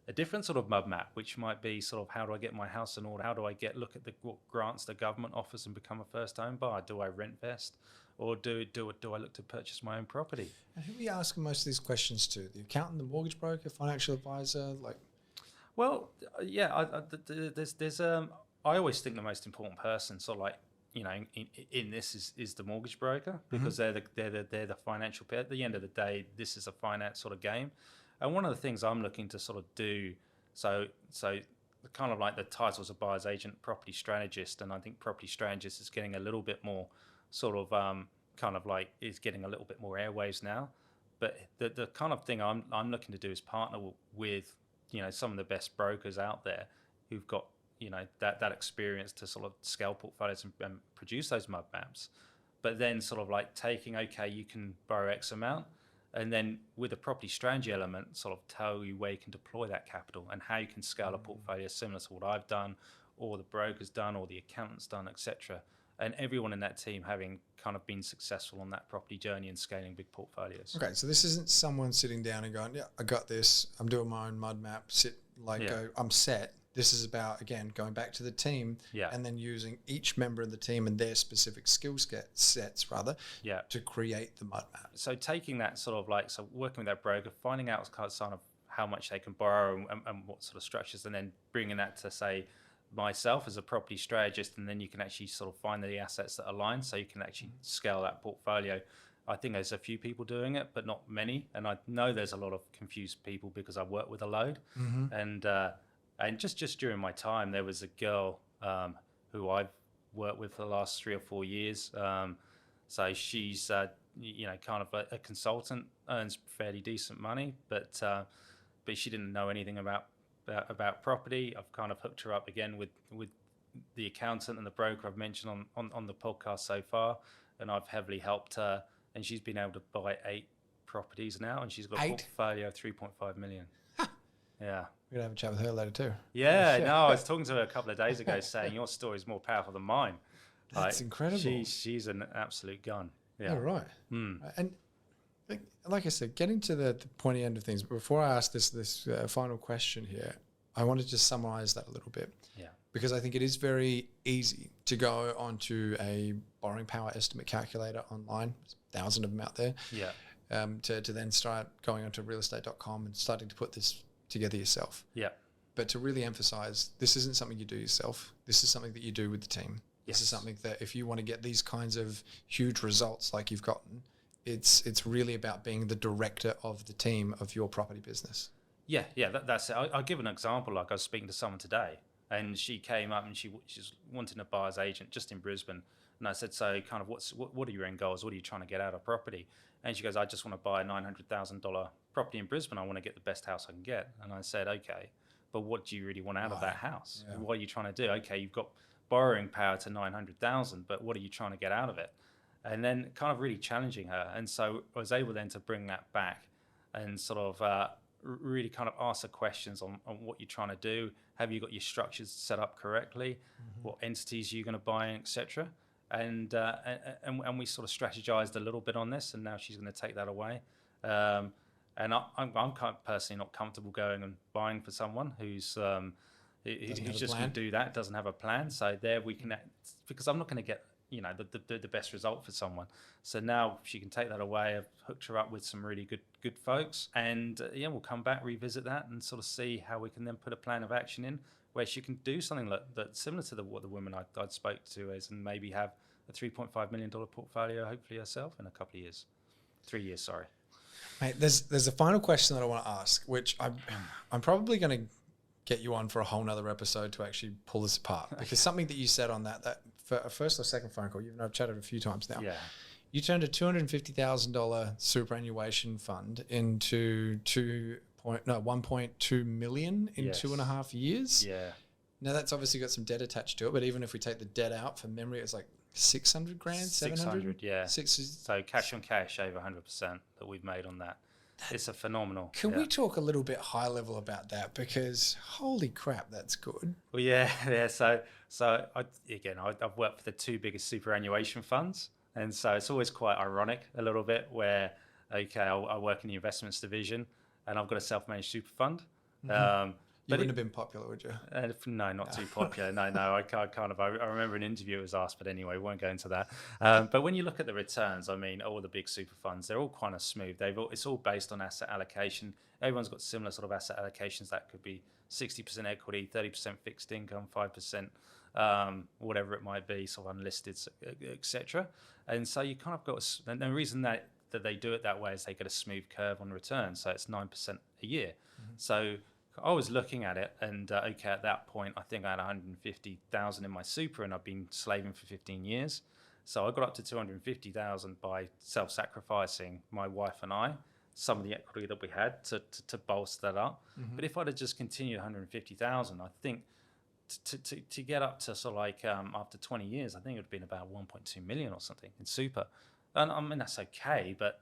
a different sort of mud map, which might be sort of, how do I get my house in order? How do I look at what grants the government offers and become a first home buyer? Do I rent vest, or do I look to purchase my own property? And who are you asking most of these questions to? The accountant, the mortgage broker, financial advisor, like? Well, yeah, I always think the most important person, sort of like, in this is the mortgage broker, because they're the financial pair. At the end of the day, this is a finance sort of game. And one of the things I'm looking to sort of do, so kind of like the titles of buyer's agent, property strategist, and I think property strategist is getting a little bit more sort of kind of like, is getting a little bit more airwaves now. But the kind of thing I'm looking to do is partner with some of the best brokers out there who've got that experience to sort of scale portfolios and produce those mud maps. But then sort of like taking, okay, you can borrow X amount, and then with a property strategy element, sort of tell you where you can deploy that capital and how you can scale a portfolio similar to what I've done, or the broker's done, or the accountant's done, etc. And everyone in that team having kind of been successful on that property journey and scaling big portfolios. Okay, so this isn't someone sitting down and going, yeah, I got this, I'm doing my own mud map, go, I'm set. This is about, again, going back to the team, and then using each member of the team and their specific skill sets to create the mud map. So taking that sort of like, so working with that broker, finding out kind of how much they can borrow and what sort of structures, and then bringing that to, say, myself as a property strategist, and then you can actually sort of find the assets that align, so you can actually scale that portfolio. I think there's a few people doing it, but not many. And I know there's a lot of confused people because I work with a load. And just during my time, there was a girl who I've worked with for the last 3 or 4 years. So she's, kind of a consultant, earns fairly decent money, but she didn't know anything about property. I've kind of hooked her up again with the accountant and the broker I've mentioned on the podcast so far, and I've heavily helped her. And she's been able to buy 8 properties now, and she's got a portfolio of 3.5 million. Yeah. We're going to have a chat with her later too. Yeah, no, I was talking to her a couple of days ago saying your story is more powerful than mine. That's incredible. She's an absolute gun. Yeah, right. And like I said, getting to the pointy end of things, but before I ask this final question here, I want to just summarize that a little bit. Yeah. Because I think it is very easy to go onto a borrowing power estimate calculator online. There's 1,000 of them out there. Yeah. To then start going onto realestate.com and starting to put this together yourself. Yeah. But to really emphasize, this isn't something you do yourself. This is something that you do with the team. Yes. This is something that if you want to get these kinds of huge results like you've gotten, it's really about being the director of the team of your property business. Yeah, that's it. I'll give an example. Like, I was speaking to someone today, and she came up and she's wanting a buyer's agent just in Brisbane. And I said, so kind of what are your end goals? What are you trying to get out of property? And she goes, I just want to buy a $900,000 property in Brisbane. I want to get the best house I can get. And I said, okay, but what do you really want out of that house? Yeah. What are you trying to do? Okay, you've got borrowing power to 900,000, but what are you trying to get out of it? And then kind of really challenging her. And so I was able then to bring that back and sort of really kind of ask the questions on what you're trying to do. Have you got your structures set up correctly? What entities are you going to buy, etc. And we sort of strategized a little bit on this, and now she's going to take that away. And I'm kind of personally not comfortable going and buying for someone who's just going to do that, doesn't have a plan. So there we can, because I'm not going to get the best result for someone. So now she can take that away. I've hooked her up with some really good folks, and we'll come back, revisit that, and sort of see how we can then put a plan of action in where she can do something that's similar to what the woman I'd spoke to is, and maybe have a $3.5 million portfolio, hopefully herself, in a couple of years. 3 years, sorry. Mate, there's a final question that I want to ask, which I'm probably going to get you on for a whole nother episode to actually pull this apart, because something that you said on that for a first or second phone call, I've chatted a few times now. Yeah. You turned a $250,000 superannuation fund into 1.2 million in 2.5 years. Yeah. Now that's obviously got some debt attached to it, but even if we take the debt out, from memory, it's like 600 grand, 700? 600, yeah. Six is, So cash on cash over 100% that we've made on that. It's a phenomenal. can we talk a little bit high level about that? Because holy crap, that's good. Well, yeah, yeah. I've worked for the two biggest superannuation funds, and so it's always quite ironic a little bit where, okay, I work in the investments division, and I've got a self-managed super fund. You wouldn't have been popular, would you? No, not too popular. No, I remember an interview was asked, but anyway, won't go into that. But when you look at the returns, I mean, all the big super funds, they're all kind of smooth. It's all based on asset allocation. Everyone's got similar sort of asset allocations. That could be 60% equity, 30% fixed income, 5%, whatever it might be, sort of unlisted, etc. And so you kind of got, and the reason that they do it that way is they get a smooth curve on return. So it's 9% a year. So I was looking at it, and okay, at that point, I think I had 150,000 in my super, and I've been slaving for 15 years. So I got up to 250,000 by self-sacrificing, my wife and I, some of the equity that we had to bolster that up. But if I'd have just continued 150,000, I think to get up to sort of like after 20 years, I think it would have been about 1.2 million or something in super. And I mean, that's okay, but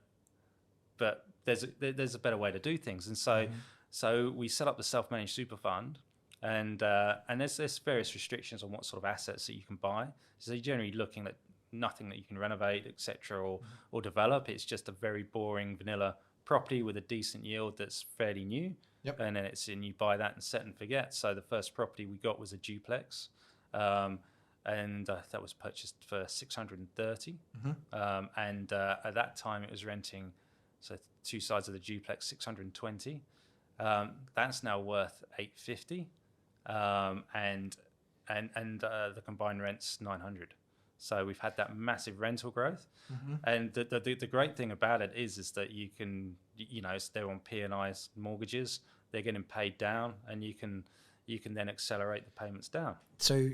there's a better way to do things. And so so we set up the self-managed super fund, and there's various restrictions on what sort of assets that you can buy. So you're generally looking at nothing that you can renovate, etc., or develop. It's just a very boring vanilla property with a decent yield that's fairly new. Yep. And then you buy that and set and forget. So the first property we got was a duplex, and that was purchased for 630. And at that time it was renting, so two sides of the duplex, 620. That's now worth 850, and the combined rent's 900. So we've had that massive rental growth, and the great thing about it is that you can, they're on P&I mortgages, they're getting paid down, and you can then accelerate the payments down. So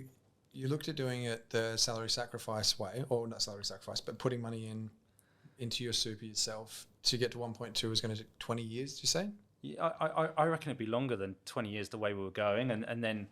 you looked at doing it the salary sacrifice way, or not salary sacrifice, but putting money into your super yourself to get to 1.2 is going to take 20 years, did you say? Yeah, I reckon it'd be longer than 20 years the way we were going, and then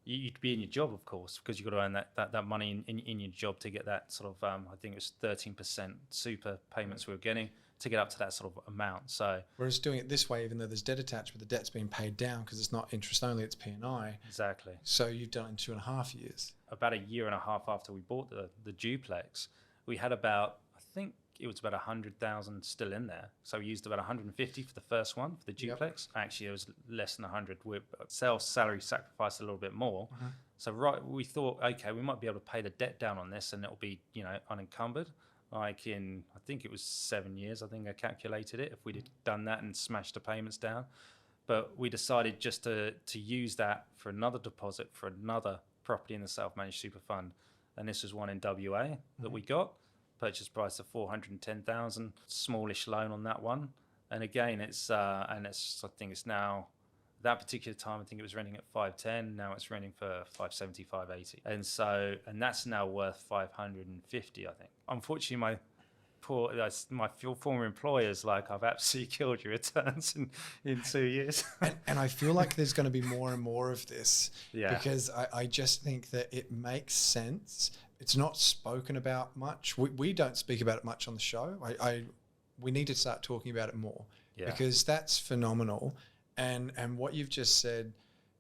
you'd be in your job, of course, because you've got to earn that money in your job to get that sort of, I think it was 13% super payments we were getting to get up to that sort of amount. So whereas doing it this way, even though there's debt attached, but the debt's being paid down because it's not interest only, it's P&I. Exactly. So you've done it in 2.5 years. About a year and a half after we bought the duplex, we had about, I think it was about 100,000 still in there. So we used about 150 for the first one, for the duplex. Yep. Actually, it was less than 100. We salary sacrificed a little bit more. So we thought, okay, we might be able to pay the debt down on this, and it'll be, unencumbered. Like in, I think it was 7 years, I think I calculated it, if we'd done that and smashed the payments down. But we decided just to use that for another deposit for another property in the self-managed super fund. And this was one in WA that we got. Purchase price of 410,000, smallish loan on that one. And again, I think it's now, that particular time, I think it was renting at 510. Now it's renting for 570, 580. And that's now worth 550, I think. Unfortunately, my former employers, like, I've absolutely killed your returns in 2 years. and I feel like there's going to be more and more of this, because I just think that it makes sense. It's not spoken about much. We don't speak about it much on the show. We need to start talking about it more, because that's phenomenal. And what you've just said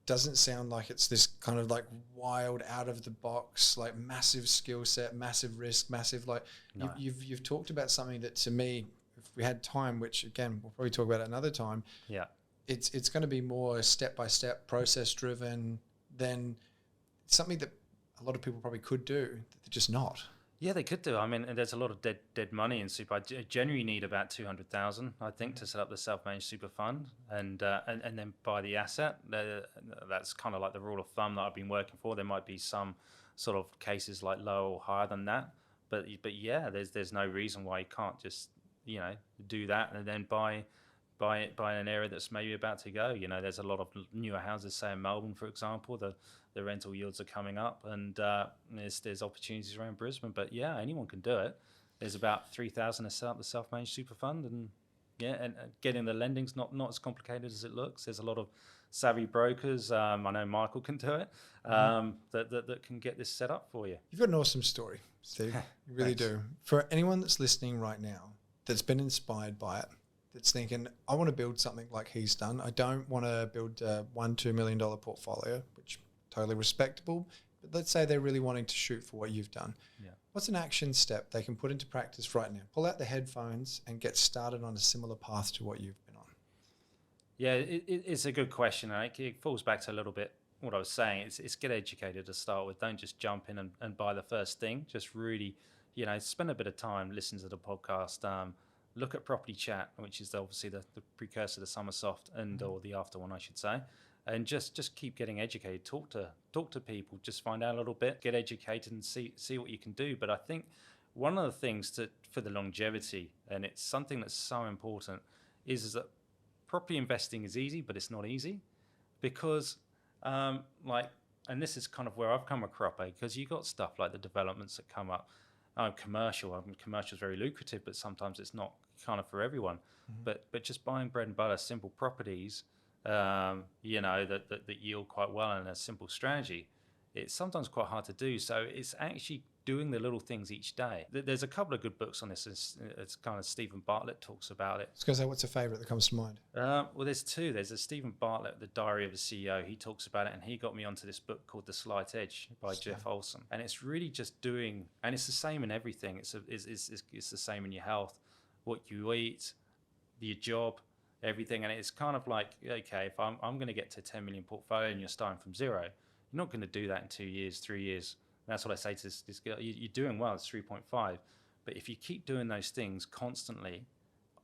doesn't sound like it's this kind of like wild, out of the box, like massive skill set, massive risk, massive No. You've talked about something that, to me, if we had time, which again we'll probably talk about it another time. Yeah, it's going to be more step by step, process driven than something that a lot of people probably could do. They're just not. Yeah, they could do. I mean, there's a lot of dead money in super. I generally need about 200,000, I think, to set up the self-managed super fund and then buy the asset. That's kind of like the rule of thumb that I've been working for. There might be some sort of cases like lower or higher than that, but yeah, there's no reason why you can't just do that and then buy an area that's maybe about to go. There's a lot of newer houses, say in Melbourne, for example. The rental yields are coming up, and there's opportunities around Brisbane. But yeah, anyone can do it. There's about 3,000 to set up the self-managed super fund, and getting the lending's not as complicated as it looks. There's a lot of savvy brokers. I know Michael can do it. That can get this set up for you. You've got an awesome story, Steve. You really Thanks. do. For anyone that's listening right now, that's been inspired by it, that's thinking, I want to build something like he's done. I don't want to build a $1-2 million portfolio, which totally respectable. But let's say they're really wanting to shoot for what you've done. Yeah. What's an action step they can put into practice right now? Pull out the headphones and get started on a similar path to what you've been on. Yeah, it's a good question. And it falls back to a little bit what I was saying. It's get educated to start with. Don't just jump in and buy the first thing. Just really, spend a bit of time, listen to the podcast, look at Property Chat, which is obviously the precursor to Summersoft or the after one, I should say. And just keep getting educated. Talk to people. Just find out a little bit. Get educated and see what you can do. But I think one of the things for the longevity, and it's something that's so important, is that property investing is easy, but it's not easy, because and this is kind of where I've come a cropper, because you got stuff like the developments that come up. Commercial is very lucrative, but sometimes it's not kind of for everyone. But just buying bread and butter, simple properties. That yield quite well in a simple strategy, it's sometimes quite hard to do. So it's actually doing the little things each day. There's a couple of good books on this. It's kind of Stephen Bartlett talks about it. I was going to say, what's a favorite that comes to mind? Well, there's two. There's a Stephen Bartlett, The Diary of a CEO. He talks about it, and he got me onto this book called The Slight Edge by Jeff Olson. And it's really just doing, and it's the same in everything. It's the same in your health, what you eat, your job, everything. And it's kind of like, okay, if I'm going to get to 10 million portfolio and you're starting from zero, you're not going to do that in 2 years, 3 years. And that's what I say to this girl. You're doing well, it's 3.5. But if you keep doing those things constantly,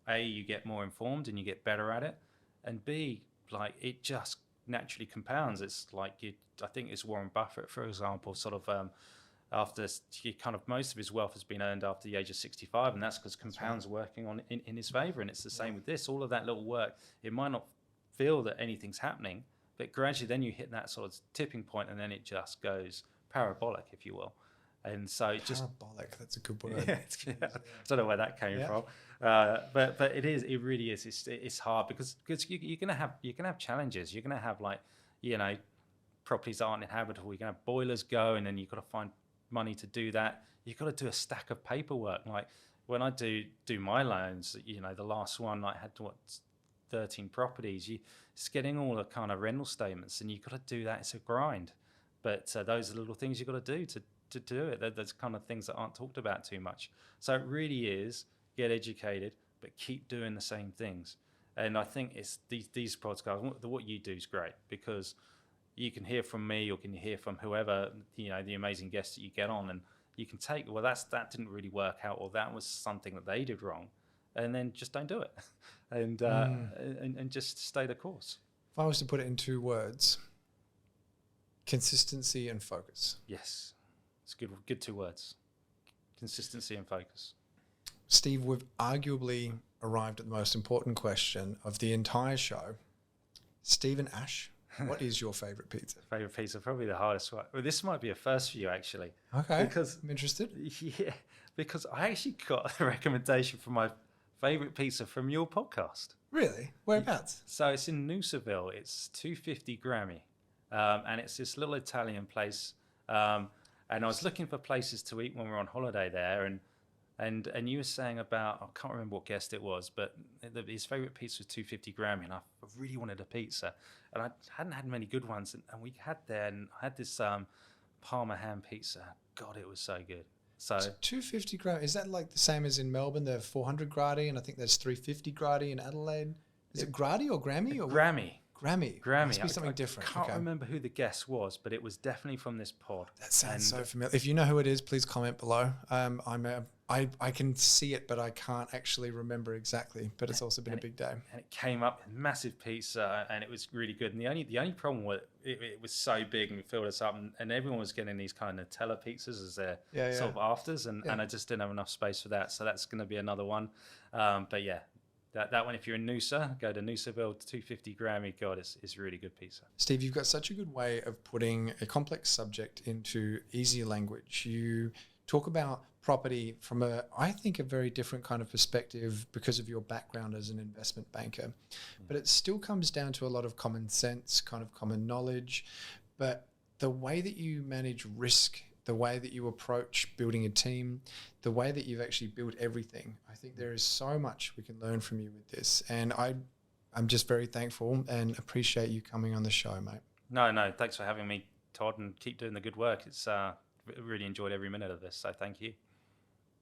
A, you get more informed and you get better at it. And B, like, it just naturally compounds. It's like, I think it's Warren Buffett, for example, sort of after kind of most of his wealth has been earned after the age of 65, and that's because compounds working on in his favor. And it's the same with this. All of that little work, it might not feel that anything's happening, but gradually then you hit that sort of tipping point, and then it just goes parabolic, if you will. And so it just parabolic. That's a good word. I don't know where that came from, but it really is. It's hard because you're gonna have challenges. You're gonna have properties that aren't inhabitable. You're gonna have boilers go, and then you've got to find money to do that. You've got to do a stack of paperwork. Like when I do my loans, the last one I had 13 properties. It's getting all the kind of rental statements, and you've got to do that. It's a grind, but those are little things you've got to do to do it. There's kind of things that aren't talked about too much. So it really is get educated, but keep doing the same things. And I think it's these podcasts. What you do is great, because you can hear from me, or can hear from whoever, the amazing guests that you get on, and you can take, well, that didn't really work out, or that was something that they did wrong, and then just don't do it, and just stay the course. If I was to put it in 2 words, consistency and focus. Yes, it's good 2 words. Consistency and focus. Steve, we've arguably arrived at the most important question of the entire show. Steve and Ash, what is your favorite pizza? Favorite pizza, probably the hardest one. Well, this might be a first for you, actually. Okay, because I'm interested. Yeah, because I actually got a recommendation for my favorite pizza from your podcast. Really? Whereabouts? So it's in Noosaville. It's 250 Grammy, and it's this little Italian place. And I was looking for places to eat when we were on holiday there, and you were saying about, I can't remember what guest it was, but his favorite pizza was 250 Grammy, and I really wanted a pizza, and I hadn't had many good ones, and we had there, and I had this Parma ham pizza. God, it was so good. So 250 gradi, is that like the same as in Melbourne? They're 400 gradi, and I think there's 350 gradi in Adelaide. Is it gradi or Grammy? Or Grammy. Grammy. Must be something different. I can't remember who the guest was, but it was definitely from this pod. That sounds so familiar. If you know who it is, please comment below. I can see it, but I can't actually remember exactly. But it's also been a big day. And it came up with massive pizza, and it was really good. And the only problem with it was so big, and we filled us up, and everyone was getting these kind of Nutella pizzas as their sort of afters, and I just didn't have enough space for that. So that's going to be another one. But yeah. That one, if you're in Noosa, go to Noosaville, 250 Grammy. God, it's really good pizza. Steve, you've got such a good way of putting a complex subject into easy language. You talk about property from I think, a very different kind of perspective because of your background as an investment banker. But it still comes down to a lot of common sense, kind of common knowledge. But the way that you manage risk, the way that you approach building a team, the way that you've actually built everything, I think there is so much we can learn from you with this. And I'm just very thankful and appreciate you coming on the show, mate. No, thanks for having me, Todd, and keep doing the good work. It's really enjoyed every minute of this, so thank you.